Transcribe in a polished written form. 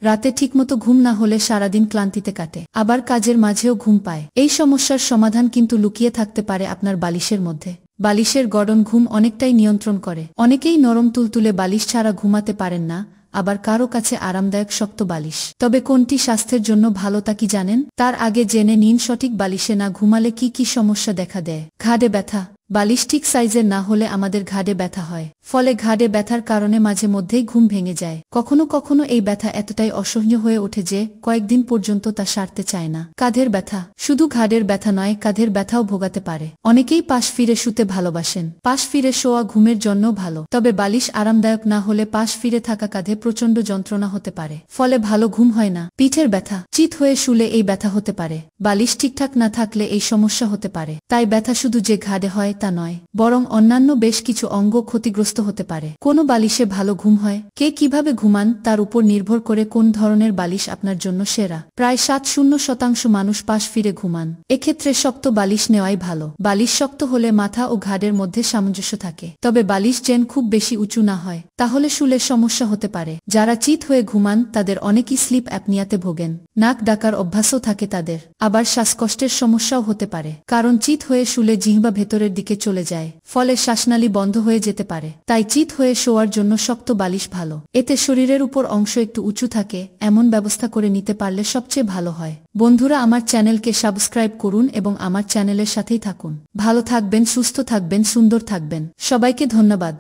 রাতে ঠিকমতো ঘুম না হলে সারাদিন ক্লান্তিতে কাটে, আবার কাজের মাঝেও ঘুম পায়। এই সমস্যার সমাধান কিন্তু লুকিয়ে থাকতে পারে আপনার বালিশের মধ্যে। বালিশের গড়ন ঘুম অনেকটাই নিয়ন্ত্রণ করে। অনেকেই নরম তুলতুলে বালিশ ছাড়া ঘুমাতে পারেন না, আবার কারো কাছে আরামদায়ক শক্ত বালিশ। তবে কোনটি স্বাস্থ্যের জন্য ভালো তা কি জানেন? তার আগে জেনে নিন সঠিক বালিশে না ঘুমালে কি কি সমস্যা দেখা দেয়। ঘাড়ে ব্যথা। বালিশ ঠিক সাইজের না হলে আমাদের ঘাড়ে ব্যথা হয়। ফলে ঘাড়ে ব্যথার কারণে মাঝে মধ্যেই ঘুম ভেঙে যায়। কখনো কখনো এই ব্যথা এতটাই অসহ্য হয়ে ওঠে যে কয়েকদিন পর্যন্ত তা সারতে চায় না। কাঁধের ব্যথা। শুধু ঘাড়ের ব্যথা নয়, কাঁধের ব্যথাও ভোগাতে পারে। অনেকেই পাশ ফিরে শুতে ভালোবাসেন। পাশ ফিরে শোয়া ঘুমের জন্য ভালো, তবে বালিশ আরামদায়ক না হলে পাশ ফিরে থাকা কাঁধে প্রচণ্ড যন্ত্রণা হতে পারে, ফলে ভালো ঘুম হয় না। পিঠের ব্যথা। চিত হয়ে শুলে এই ব্যথা হতে পারে। বালিশ ঠিকঠাক না থাকলে এই সমস্যা হতে পারে। তাই ব্যথা শুধু যে ঘাড়ে হয় তা নয়, বরং অন্যান্য বেশ কিছু অঙ্গ ক্ষতিগ্রস্ত হতে পারে। কোনো বালিশে ভালো ঘুম হয়? কে কিভাবে ঘুমান তার উপর নির্ভর করে কোন ধরনের বালিশ আপনার জন্য সেরা। প্রায় 70% মানুষ পাশ ফিরে ঘুমান। এক্ষেত্রে শক্ত বালিশ নেওয়াই ভালো। বালিশ শক্ত হলে মাথা ও ঘাড়ের মধ্যে সামঞ্জস্য থাকে। তবে বালিশ যেন খুব বেশি উঁচু না হয়, তাহলে শুলে সমস্যা হতে পারে। যারা চিত হয়ে ঘুমান তাদের অনেকেই স্লিপ অ্যাপনিয়াতে ভোগেন। নাক ডাকার অভ্যাসও থাকে তাদের। আবার শ্বাসকষ্টের সমস্যাও হতে পারে, কারণ চিত হয়ে শুলে জিহ্বা ভেতরের দিকে চলে যায়, ফলে শ্বাসনালী বন্ধ হয়ে যেতে পারে। তাই চিত হয়ে শোয়ার জন্য শক্ত বালিশ ভালো। এতে শরীরের উপর অংশ একটু উঁচু থাকে, এমন ব্যবস্থা করে নিতে পারলে সবচেয়ে ভালো হয়। বন্ধুরা, আমার চ্যানেলকে সাবস্ক্রাইব করুন এবং আমার চ্যানেলের সাথেই থাকুন। ভালো থাকবেন, সুস্থ থাকবেন, সুন্দর থাকবেন। সবাইকে ধন্যবাদ।